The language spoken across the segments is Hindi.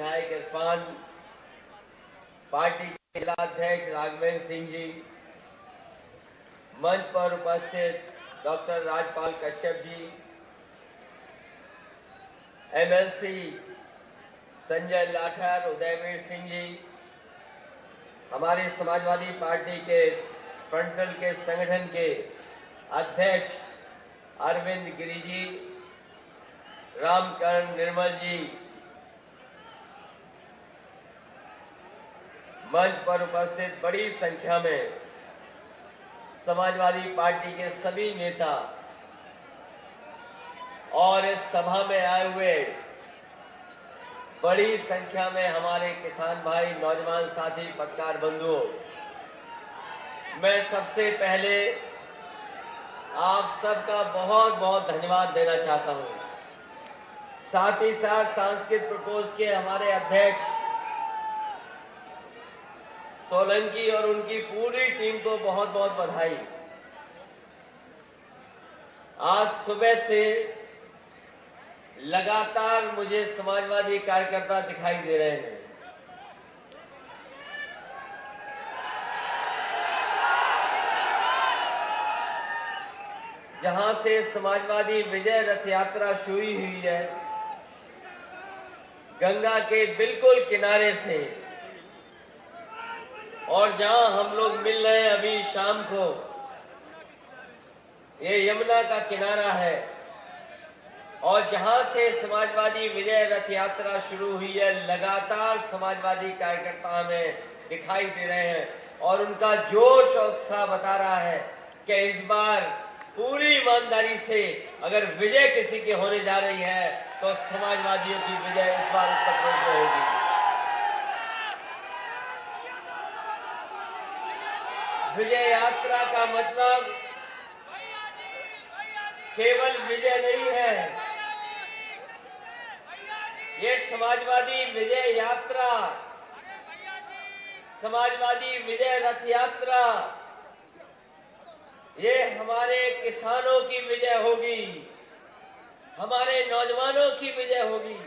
विधायक इरफान, पार्टी के जिला अध्यक्ष राघवेंद्र सिंह जी, मंच पर उपस्थित डॉक्टर राजपाल कश्यप जी, एमएलसी संजय लाठर, उदयवीर सिंह जी, हमारी समाजवादी पार्टी के फ्रंटल के संगठन के अध्यक्ष अरविंद गिरी जी, रामकरण निर्मल जी, मंच पर उपस्थित बड़ी संख्या में समाजवादी पार्टी के सभी नेता और इस सभा में आए हुए बड़ी संख्या में हमारे किसान भाई, नौजवान साथी, पत्रकार बंधुओं, मैं सबसे पहले आप सबका बहुत बहुत धन्यवाद देना चाहता हूं। साथ ही साथ सांस्कृतिक प्रकोष्ठ के हमारे अध्यक्ष सोलंकी और उनकी पूरी टीम को बहुत बहुत बधाई। आज सुबह से लगातार मुझे समाजवादी कार्यकर्ता दिखाई दे रहे हैं। जहां से समाजवादी विजय रथ यात्रा शुरू हुई है, गंगा के बिल्कुल किनारे से, और जहां हम लोग मिल रहे हैं अभी शाम को, ये यमुना का किनारा है, और जहां से समाजवादी विजय रथ यात्रा शुरू हुई है, लगातार समाजवादी कार्यकर्ता हमें दिखाई दे रहे हैं और उनका जोश और उत्साह बता रहा है कि इस बार पूरी ईमानदारी से अगर विजय किसी की होने जा रही है तो समाजवादियों की विजय इस बार उत्तर प्रदेश में होगी। विजय यात्रा का मतलब केवल विजय नहीं है, ये समाजवादी विजय यात्रा, समाजवादी विजय रथ यात्रा, ये हमारे किसानों की विजय होगी, हमारे नौजवानों की विजय होगी,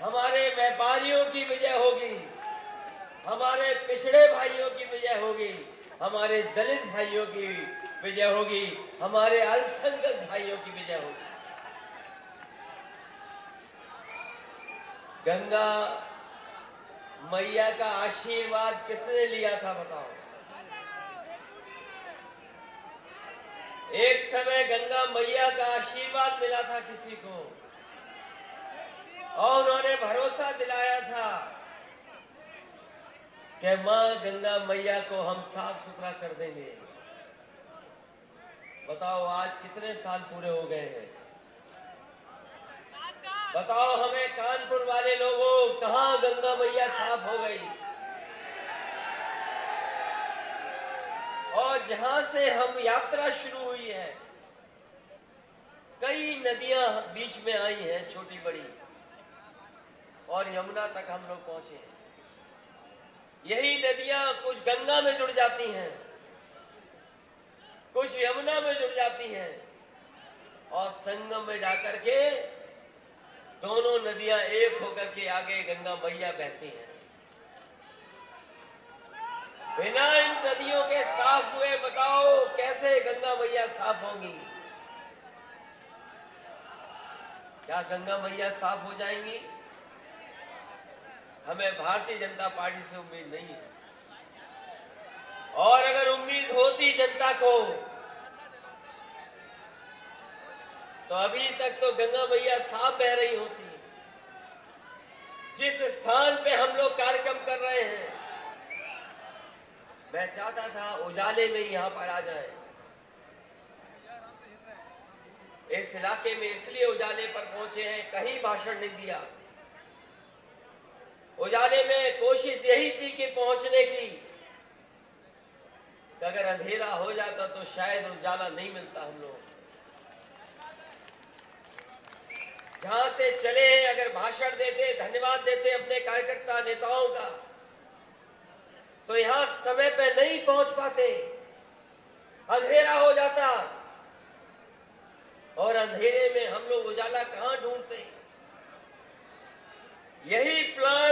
हमारे व्यापारियों की विजय होगी, हमारे पिछड़े भाइयों की विजय होगी, हमारे दलित भाइयों की विजय होगी, हमारे अल्पसंख्यक भाइयों की विजय होगी। गंगा मैया का आशीर्वाद किसने लिया था बताओ? एक समय गंगा मैया का आशीर्वाद मिला था किसी को, और उन्होंने भरोसा दिलाया था कि मां गंगा मैया को हम साफ सुथरा कर देंगे। बताओ आज कितने साल पूरे हो गए हैं? बताओ हमें कानपुर वाले लोगों, कहां गंगा मैया साफ हो गई? और जहां से हम यात्रा शुरू हुई है, कई नदियां बीच में आई हैं, छोटी बड़ी, और यमुना तक हम लोग पहुंचे हैं। यही नदियां कुछ गंगा में जुड़ जाती हैं, कुछ यमुना में जुड़ जाती हैं, और संगम में जाकर के दोनों नदियां एक होकर के आगे गंगा मैया बहती हैं। बिना इन नदियों के साफ हुए बताओ कैसे गंगा मैया साफ होंगी? क्या गंगा मैया साफ हो जाएंगी? हमें भारतीय जनता पार्टी से उम्मीद नहीं है, और अगर उम्मीद होती जनता को तो अभी तक तो गंगा मैया साफ बह रही होती। जिस स्थान पे हम लोग कार्यक्रम कर रहे हैं, मैं चाहता था उजाले में यहां पर आ जाए। इस इलाके में इसलिए उजाले पर पहुंचे हैं, कहीं भाषण नहीं दिया। उजाले में कोशिश यही थी कि पहुंचने की, अगर अंधेरा हो जाता तो शायद उजाला नहीं मिलता। हम लोग जहां से चले हैं, अगर भाषण देते, धन्यवाद देते अपने कार्यकर्ता नेताओं का, तो यहां समय पे नहीं पहुंच पाते, अंधेरा हो जाता, और अंधेरे में हम लोग उजाला कहां ढूंढते? यही प्लान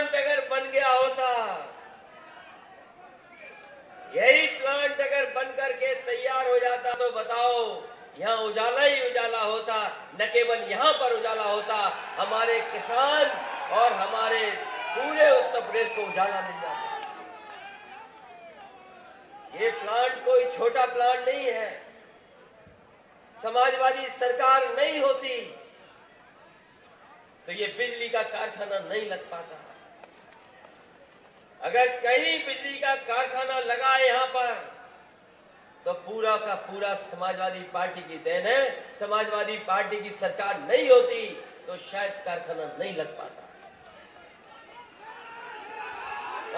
तो बताओ, यहाँ उजाला ही उजाला होता। न केवल यहाँ पर उजाला होता, हमारे किसान और हमारे पूरे उत्तर प्रदेश को उजाला मिल जाता। ये प्लांट कोई छोटा प्लांट नहीं है। समाजवादी सरकार नहीं होती तो ये बिजली का कारखाना नहीं लग पाता। अगर कहीं बिजली का कारखाना लगा यहाँ पर तो पूरा का पूरा समाजवादी पार्टी की देन है। समाजवादी पार्टी की सरकार नहीं होती तो शायद कारखाना नहीं लग पाता।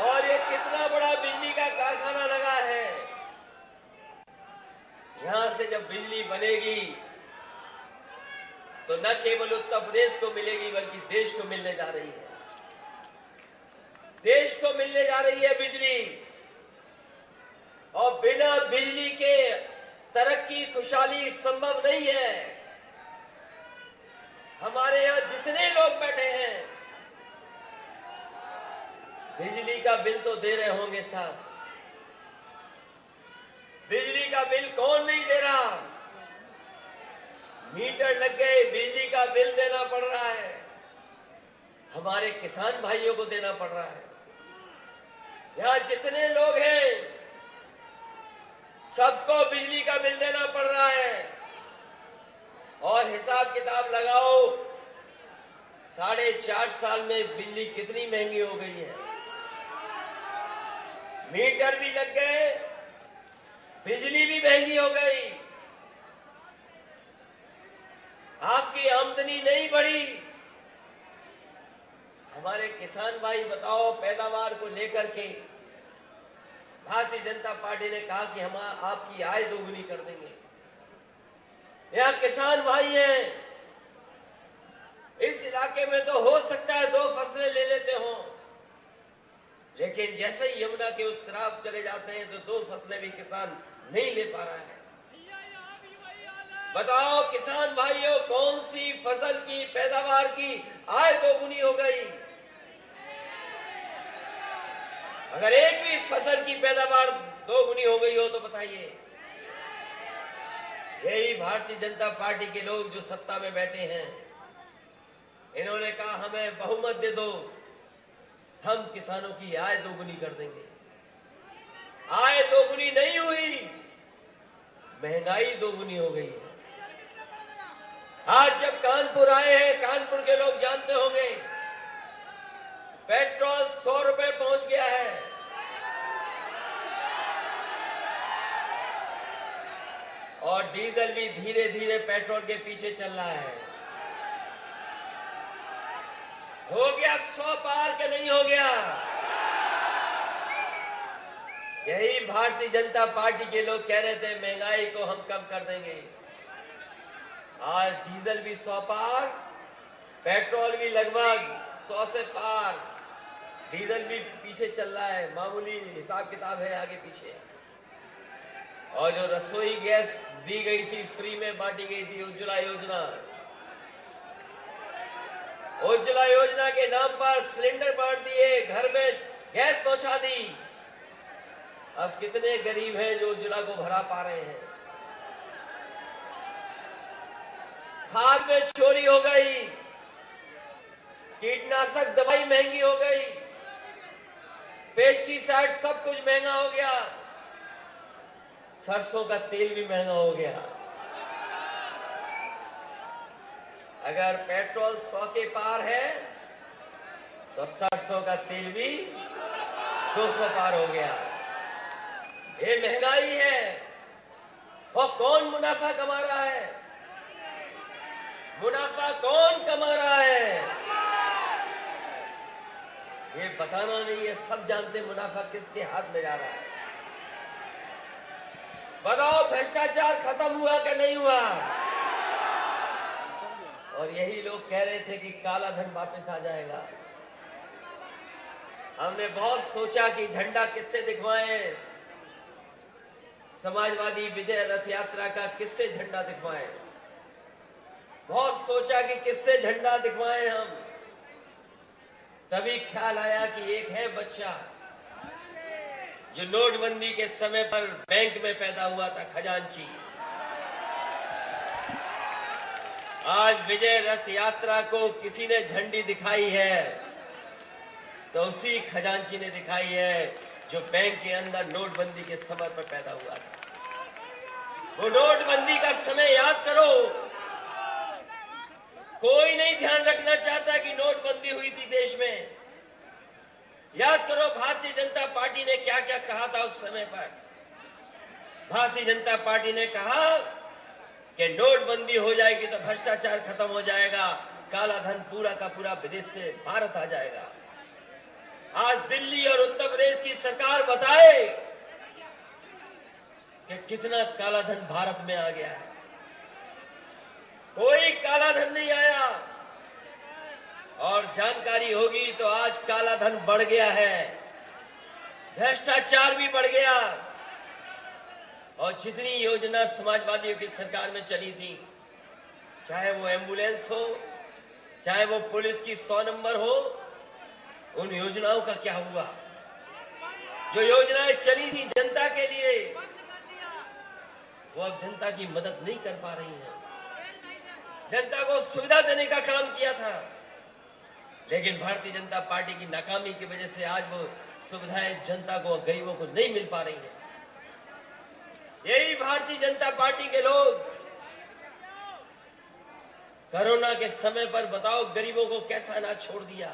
और ये कितना बड़ा बिजली का कारखाना लगा है। यहां से जब बिजली बनेगी तो न केवल उत्तर प्रदेश को मिलेगी बल्कि देश को मिलने जा रही है। देश को मिलने जा रही है बिजली। और बिना बिजली के तरक्की खुशहाली संभव नहीं है। हमारे यहां जितने लोग बैठे हैं बिजली का बिल तो दे रहे होंगे साहब। बिजली का बिल कौन नहीं दे रहा? मीटर लग गए, बिजली का बिल देना पड़ रहा है। हमारे किसान भाइयों को देना पड़ रहा है। यहां जितने लोग हैं सबको बिजली का बिल देना पड़ रहा है। और हिसाब किताब लगाओ, 4.5 साल में बिजली कितनी महंगी हो गई है। मीटर भी लग गए, बिजली भी महंगी हो गई। आपकी आमदनी नहीं बढ़ी। हमारे किसान भाई बताओ, पैदावार को लेकर के भारतीय जनता पार्टी ने कहा कि हम आपकी आय दोगुनी कर देंगे। यहां किसान भाई हैं, इस इलाके में तो हो सकता है 2 फसलें ले लेते हो, लेकिन जैसे ही यमुना के उस तरफ चले जाते हैं तो 2 फसलें भी किसान नहीं ले पा रहा है। बताओ किसान भाइयों, कौन सी फसल की पैदावार की आय दोगुनी हो गई? अगर एक भी फसल की पैदावार दोगुनी हो गई हो तो बताइए। यही भारतीय जनता पार्टी के लोग जो सत्ता में बैठे हैं, इन्होंने कहा हमें बहुमत दे दो, हम किसानों की आय दोगुनी कर देंगे। आय दोगुनी नहीं हुई, महंगाई दोगुनी हो गई है। आज जब कानपुर आए हैं, कानपुर के लोग जानते होंगे, पेट्रोल 100 रुपए पहुंच गया है। और डीजल भी धीरे धीरे पेट्रोल के पीछे चल रहा है। हो गया 100 पार के नहीं हो गया? यही भारतीय जनता पार्टी के लोग कह रहे थे महंगाई को हम कम कर देंगे। आज डीजल भी 100 पार, पेट्रोल भी लगभग 100 से पार, डीजल भी पीछे चल रहा है। मामूली हिसाब किताब है आगे पीछे। और जो रसोई गैस दी गई थी, फ्री में बांटी गई थी, उज्ज्वला योजना, उज्ज्वला योजना के नाम पर सिलेंडर बांट दिए, घर में गैस पहुंचा दी। अब कितने गरीब हैं जो उज्ज्वला को भरा पा रहे हैं? खाद में चोरी हो गई, कीटनाशक दवाई महंगी हो गई, पेस्टिसाइड सब कुछ महंगा हो गया, सरसों का तेल भी महंगा हो गया। अगर पेट्रोल 100 के पार है तो सरसों का तेल भी 200 पार हो गया। ये महंगाई है। और कौन मुनाफा कमा रहा है? मुनाफा कौन कमा रहा है? ये बताना नहीं है, सब जानते मुनाफा किसके हाथ में जा रहा है। बताओ भ्रष्टाचार खत्म हुआ कि नहीं हुआ? और यही लोग कह रहे थे कि काला धन वापस आ जाएगा। हमने बहुत सोचा कि झंडा किससे दिखवाएं, समाजवादी विजय रथ यात्रा का किससे झंडा दिखवाएं। बहुत सोचा कि किससे झंडा दिखवाएं हम। तभी ख्याल आया कि एक है बच्चा जो नोटबंदी के समय पर बैंक में पैदा हुआ था, खजांची। आज विजय रथ यात्रा को किसी ने झंडी दिखाई है तो उसी खजांची ने दिखाई है जो बैंक के अंदर नोटबंदी के समय पर पैदा हुआ था। वो नोटबंदी का समय याद करो। कोई नहीं ध्यान रखना चाहता कि नोटबंदी हुई थी देश में। याद करो भारतीय जनता पार्टी ने क्या क्या कहा था उस समय पर। भारतीय जनता पार्टी ने कहा कि नोटबंदी हो जाएगी तो भ्रष्टाचार खत्म हो जाएगा, काला धन पूरा का पूरा विदेश से भारत आ जाएगा। आज दिल्ली और उत्तर प्रदेश की सरकार बताए कि कितना काला धन भारत में आ गया है। कोई काला धन नहीं आया और जानकारी होगी तो आज काला धन बढ़ गया है, भ्रष्टाचार भी बढ़ गया। और जितनी योजना समाजवादियों की सरकार में चली थी, चाहे वो एम्बुलेंस हो, चाहे वो पुलिस की 100 नंबर हो, उन योजनाओं का क्या हुआ? जो योजनाएं चली थी जनता के लिए, वो अब जनता की मदद नहीं कर पा रही हैं। जनता को सुविधा देने का काम किया था, लेकिन भारतीय जनता पार्टी की नाकामी की वजह से आज वो सुविधाएं जनता को, गरीबों को नहीं मिल पा रही हैं। यही भारतीय जनता पार्टी के लोग कोरोना के समय पर बताओ गरीबों को कैसा अनाज छोड़ दिया।